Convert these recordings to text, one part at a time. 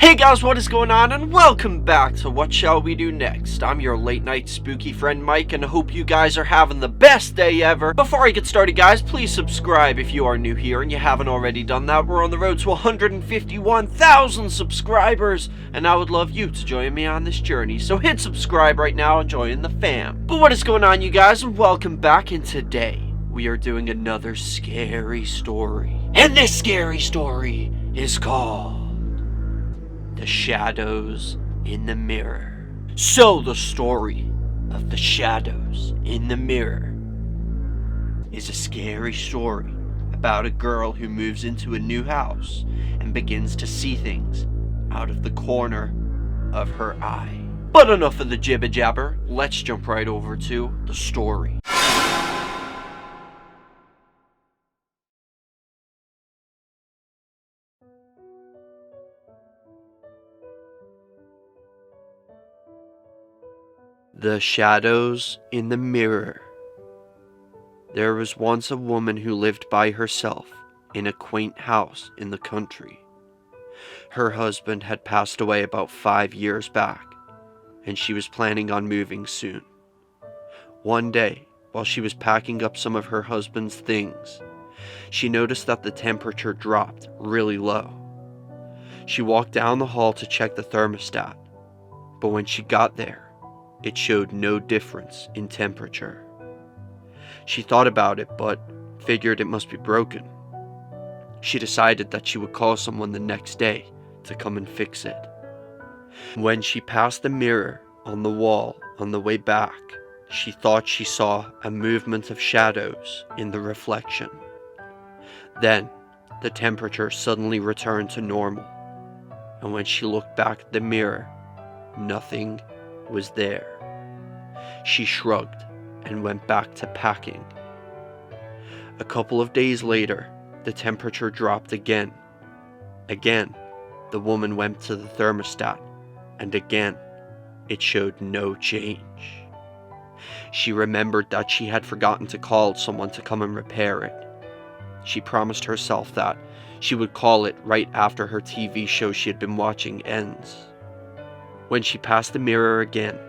Hey guys, what is going on, and welcome back to What Shall We Do Next. I'm your late night spooky friend Mike, and I hope you guys are having the best day ever. Before I get started guys, please subscribe if you are new here and you haven't already done that. We're on the road to 151,000 subscribers, and I would love you to join me on this journey. So hit subscribe right now and join the fam. But what is going on you guys, and welcome back, and today we are doing another scary story. And this scary story is called The Shadows in the Mirror. So the story of the shadows in the mirror is a scary story about a girl who moves into a new house and begins to see things out of the corner of her eye. But enough of the jibber jabber, let's jump right over to the story. The Shadows in the Mirror. There was once a woman who lived by herself in a quaint house in the country. Her husband had passed away about 5 years back, and she was planning on moving soon. One day, while she was packing up some of her husband's things, she noticed that the temperature dropped really low. She walked down the hall to check the thermostat, but when she got there, it showed no difference in temperature. She thought about it, but figured it must be broken. She decided that she would call someone the next day to come and fix it. When she passed the mirror on the wall on the way back, she thought she saw a movement of shadows in the reflection. Then, the temperature suddenly returned to normal, and when she looked back at the mirror, nothing was there. She shrugged and went back to packing. A couple of days later, the temperature dropped again. Again, the woman went to the thermostat, and again, it showed no change. She remembered that she had forgotten to call someone to come and repair it. She promised herself that she would call it right after her TV show she had been watching ends. When she passed the mirror again,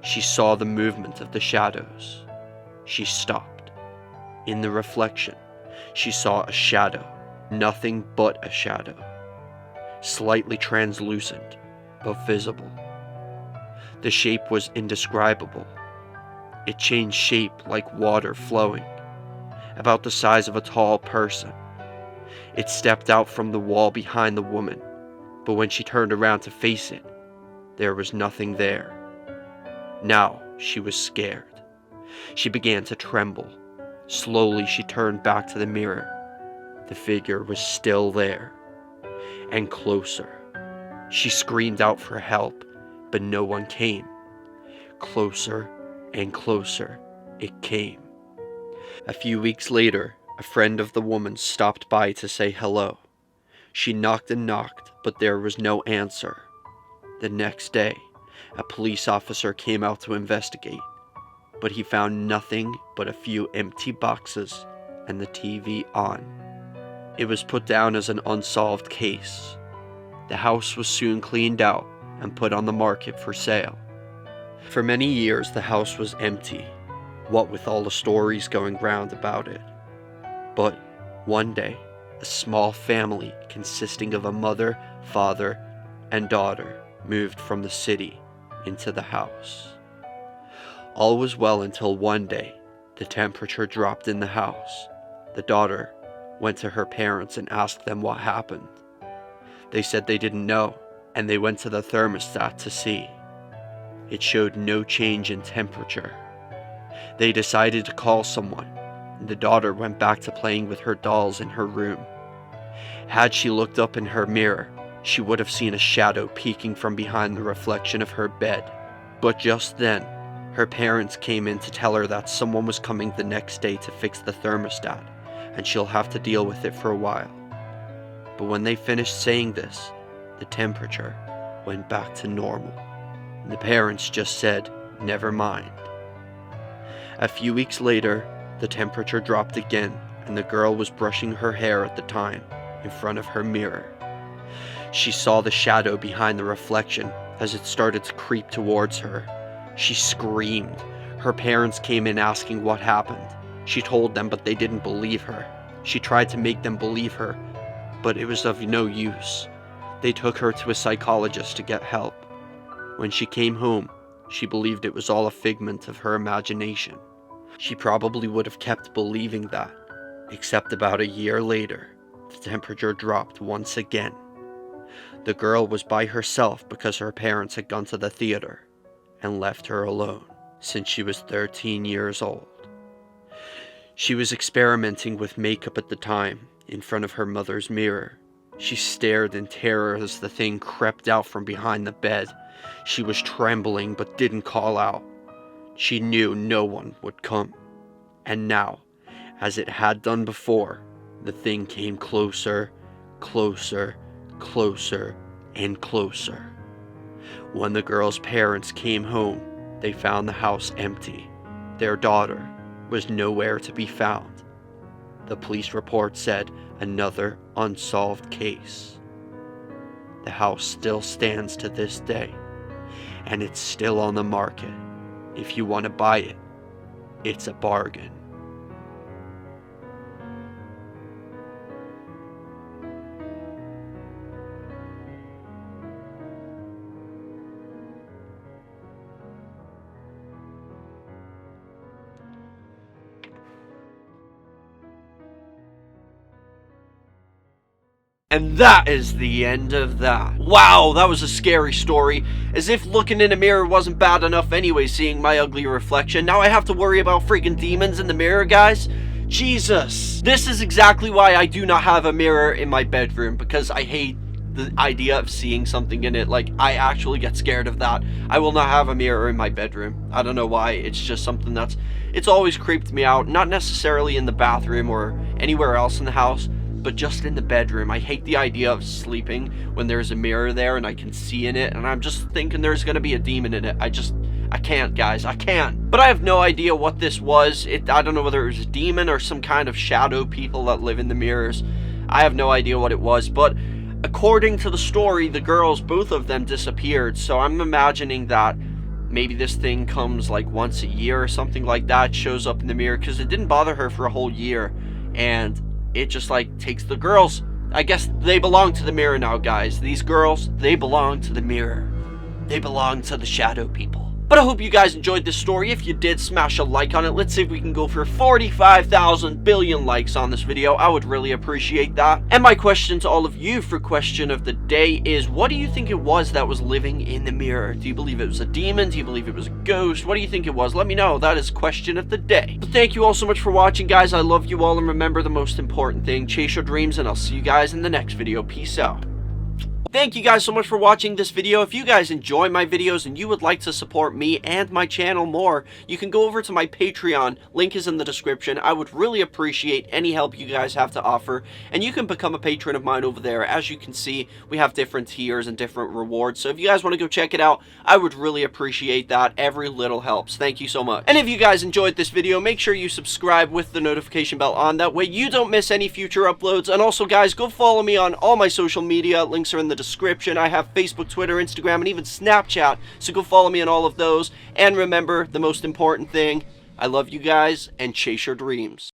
she saw the movement of the shadows. She stopped. In the reflection, she saw a shadow, nothing but a shadow, slightly translucent, but visible. The shape was indescribable. It changed shape like water flowing, about the size of a tall person. It stepped out from the wall behind the woman, but when she turned around to face it, there was nothing there. Now she was scared. She began to tremble. Slowly she turned back to the mirror. The figure was still there, and closer. She screamed out for help, but no one came. Closer and closer it came. A few weeks later, a friend of the woman stopped by to say hello. She knocked and knocked, but there was no answer. The next day, a police officer came out to investigate, but he found nothing but a few empty boxes and the TV on. It was put down as an unsolved case. The house was soon cleaned out and put on the market for sale. For many years, the house was empty, what with all the stories going round about it. But one day, a small family consisting of a mother, father, and daughter moved from the city into the house. All was well until one day, the temperature dropped in the house. The daughter went to her parents and asked them what happened. They said they didn't know, and they went to the thermostat to see. It showed no change in temperature. They decided to call someone, and the daughter went back to playing with her dolls in her room. Had she looked up in her mirror, she would have seen a shadow peeking from behind the reflection of her bed. But just then, her parents came in to tell her that someone was coming the next day to fix the thermostat, and she'll have to deal with it for a while. But when they finished saying this, the temperature went back to normal. The parents just said, "Never mind." A few weeks later, the temperature dropped again, and the girl was brushing her hair at the time, in front of her mirror. She saw the shadow behind the reflection as it started to creep towards her. She screamed. Her parents came in asking what happened. She told them, but they didn't believe her. She tried to make them believe her, but it was of no use. They took her to a psychologist to get help. When she came home, she believed it was all a figment of her imagination. She probably would have kept believing that, except about a year later, the temperature dropped once again. The girl was by herself because her parents had gone to the theater and left her alone since she was 13 years old. She was experimenting with makeup at the time in front of her mother's mirror. She stared in terror as the thing crept out from behind the bed. She was trembling but didn't call out. She knew no one would come. And now, as it had done before, the thing came closer, closer, closer, and closer. When the girl's parents came home, they found the house empty. Their daughter was nowhere to be found. The police report said another unsolved case. The house still stands to this day, and it's still on the market. If you want to buy it, it's a bargain. And that is the end of that. Wow, that was a scary story. As if looking in a mirror wasn't bad enough anyway, seeing my ugly reflection. Now I have to worry about freaking demons in the mirror, guys? Jesus. This is exactly why I do not have a mirror in my bedroom, because I hate the idea of seeing something in it. Like, I actually get scared of that. I will not have a mirror in my bedroom. I don't know why. It's just something it's always creeped me out. Not necessarily in the bathroom or anywhere else in the house, but just in the bedroom. I hate the idea of sleeping when there's a mirror there and I can see in it, and I'm just thinking there's gonna be a demon in it. I can't, guys, I can't. But I have no idea what this was. I don't know whether it was a demon or some kind of shadow people that live in the mirrors. I have no idea what it was, but according to the story, the girls, both of them, disappeared, so I'm imagining that maybe this thing comes like once a year or something like that, shows up in the mirror, because it didn't bother her for a whole year, and it just like takes the girls. I guess they belong to the mirror now, guys. These girls, they belong to the mirror. They belong to the shadow people. But I hope you guys enjoyed this story. If you did, smash a like on it. Let's see if we can go for 45,000 billion likes on this video. I would really appreciate that. And my question to all of you for question of the day is, what do you think it was that was living in the mirror? Do you believe it was a demon? Do you believe it was a ghost? What do you think it was? Let me know. That is question of the day. But thank you all so much for watching, guys. I love you all, and remember the most important thing, chase your dreams, and I'll see you guys in the next video. Peace out. Thank you guys so much for watching this video. If you guys enjoy my videos and you would like to support me and my channel more, you can go over to my Patreon. Link is in the description. I would really appreciate any help you guys have to offer, and you can become a patron of mine over there. As you can see, we have different tiers and different rewards, so if you guys want to go check it out, I would really appreciate that. Every little helps. Thank you so much. And if you guys enjoyed this video, make sure you subscribe with the notification bell on. That way you don't miss any future uploads. And also, guys, go follow me on all my social media. Links are in the description. I have Facebook, Twitter, Instagram, and even Snapchat, so go follow me on all of those. And remember, the most important thing, I love you guys, and chase your dreams.